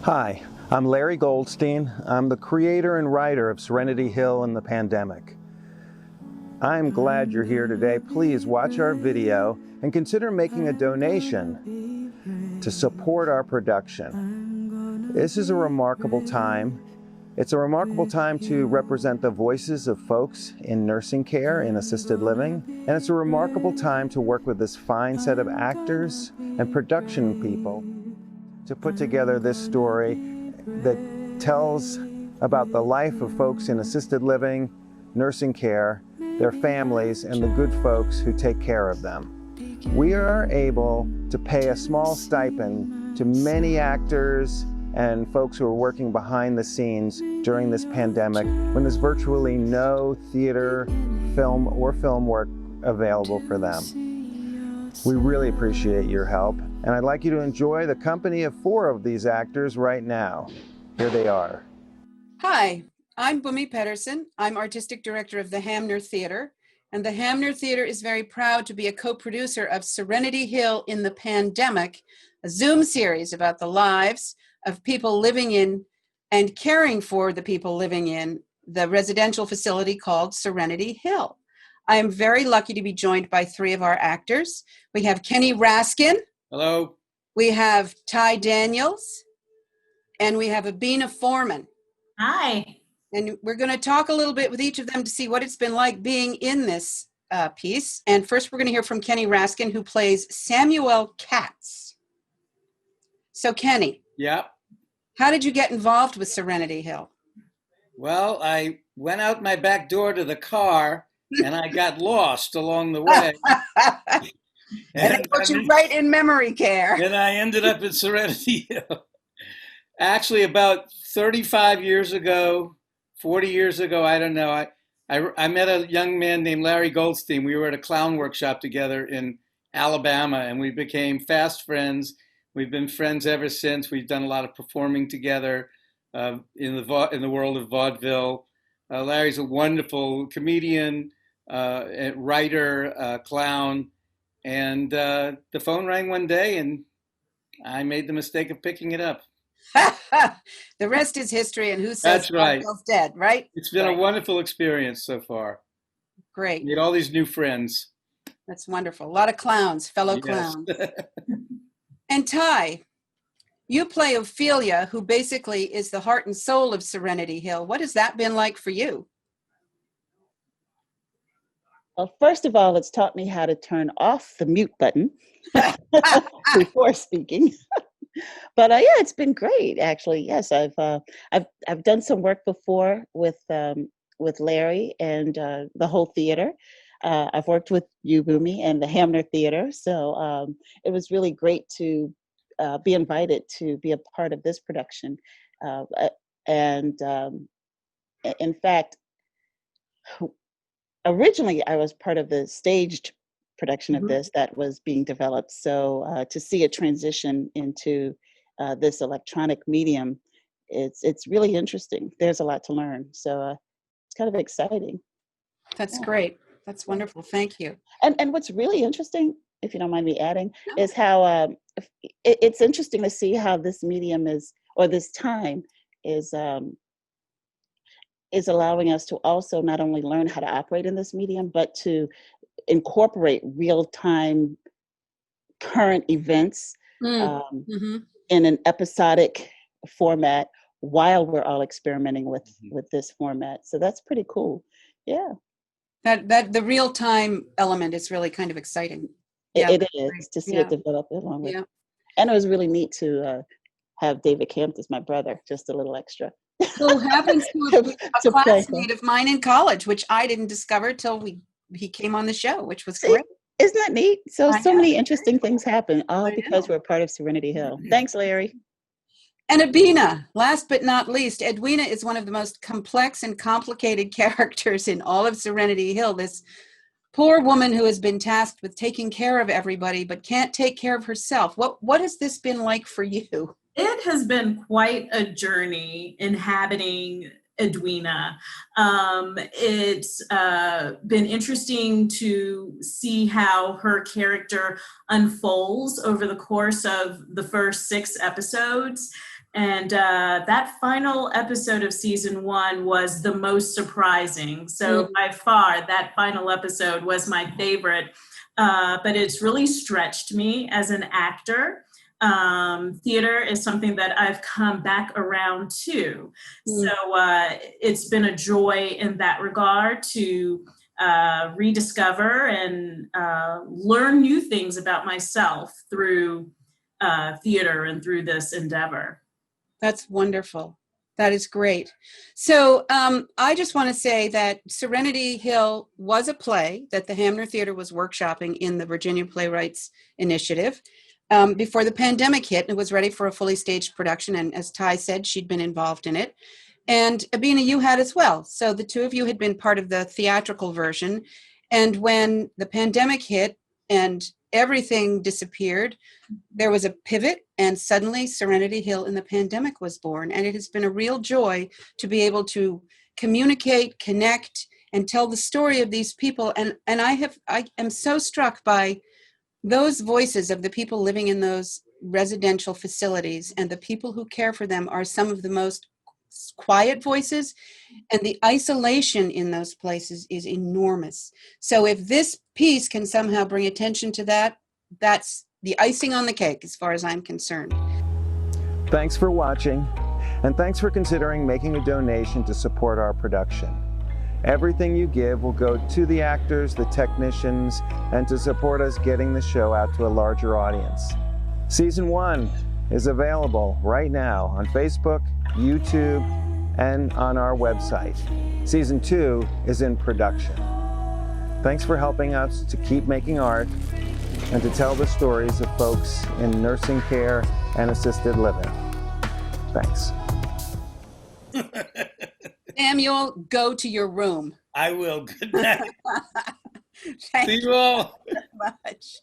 Hi, I'm Larry Goldstein. I'm the creator and writer of Serenity Hill and the Pandemic. I'm glad you're here today. Please watch our video and consider making a donation to support our production. This is a remarkable time. It's a remarkable time to represent the voices of folks in nursing care, in assisted living, and it's a remarkable time to work with this fine set of actors and production people to put together this story that tells about the life of folks in assisted living, nursing care, their families, and the good folks who take care of them. We are able to pay a small stipend to many actors and folks who are working behind the scenes during this pandemic when there's virtually no theater, film, or film work available for them. We really appreciate your help, and I'd like you to enjoy the company of 4 of these actors right now. Here they are. Hi, I'm Bumi Pedersen. I'm Artistic Director of the Hamner Theater, and the Hamner Theater is very proud to be a co-producer of Serenity Hill in the Pandemic, a Zoom series about the lives of people living in and caring for the people living in the residential facility called Serenity Hill. I am very lucky to be joined by 3 of our actors. We have Kenny Raskin. Hello. We have Ty Daniels. And we have Abina Foreman. Hi. And we're going to talk a little bit with each of them to see what it's been like being in this piece. And first, we're going to hear from Kenny Raskin, who plays Samuel Katz. So, Kenny. Yeah. How did you get involved with Serenity Hill? Well, I went out my back door to the car and I got lost along the way. and they put you right in memory care. And I ended up in Serenity Hill. Actually, about 35 years ago, 40 years ago, I don't know, I met a young man named Larry Goldstein. We were at a clown workshop together in Alabama, and we became fast friends. We've been friends ever since. We've done a lot of performing together in the world of vaudeville. Larry's a wonderful comedian, writer, clown, and the phone rang one day, and I made the mistake of picking it up. The rest is history, and who says That's right. Vaudeville's dead, right? It's been a wonderful experience so far. Great. Made all these new friends. That's wonderful. A lot of clowns, fellow clowns. And Ty, you play Ophelia, who basically is the heart and soul of Serenity Hill. What has that been like for you? Well, first of all, it's taught me how to turn off the mute button before speaking. But yeah, it's been great, actually. Yes, I've done some work before with Larry and the whole theater. I've worked with you, Bumi, and the Hamner Theater. So it was really great to be invited to be a part of this production. And in fact, originally I was part of the staged production of this that was being developed. So to see a transition into this electronic medium, it's really interesting. There's a lot to learn. So it's kind of exciting. That's great. That's wonderful. Thank you. And what's really interesting, if you don't mind me adding, is how it's interesting to see how this medium is, or this time is allowing us to also not only learn how to operate in this medium, but to incorporate real-time current events in an episodic format while we're all experimenting with this format. So that's pretty cool. Yeah. That the real-time element is really kind of exciting. It is to see it develop along with. And it was really neat to have David Camp as my brother, just a little extra. Who happens to be a classmate of mine in college, which I didn't discover till he came on the show, which was great. Isn't that neat? So many interesting things happen, all because we're part of Serenity Hill. Thanks, Larry. And Abina, last but not least, Edwina is one of the most complex and complicated characters in all of Serenity Hill. This poor woman who has been tasked with taking care of everybody, but can't take care of herself. What has this been like for you? It has been quite a journey inhabiting Edwina. It's been interesting to see how her character unfolds over the course of the first 6 episodes. And that final episode of season 1 was the most surprising. So by far, that final episode was my favorite. But it's really stretched me as an actor. Theater is something that I've come back around to. So it's been a joy in that regard to rediscover and learn new things about myself through theater and through this endeavor. That's wonderful. That is great. So I just want to say that Serenity Hill was a play that the Hamner Theater was workshopping in the Virginia Playwrights Initiative before the pandemic hit, and it was ready for a fully staged production. And as Ty said, she'd been involved in it. And Abina, you had as well. So the two of you had been part of the theatrical version. And when the pandemic hit and everything disappeared, there was a pivot, and suddenly Serenity Hill in the Pandemic was born. And it has been a real joy to be able to communicate, connect, and tell the story of these people. And I am so struck by those voices of the people living in those residential facilities, and the people who care for them are some of the most quiet voices, and the isolation in those places is enormous. So if this piece can somehow bring attention to that, that's the icing on the cake as far as I'm concerned. Thanks for watching, and thanks for considering making a donation to support our production. Everything you give will go to the actors, the technicians, and to support us getting the show out to a larger audience. Season 1 is available right now on Facebook, YouTube, and on our website. Season 2 is in production. Thanks for helping us to keep making art and to tell the stories of folks in nursing care and assisted living. Thanks. Samuel, go to your room. I will. Good night. Thank See you all. you very much.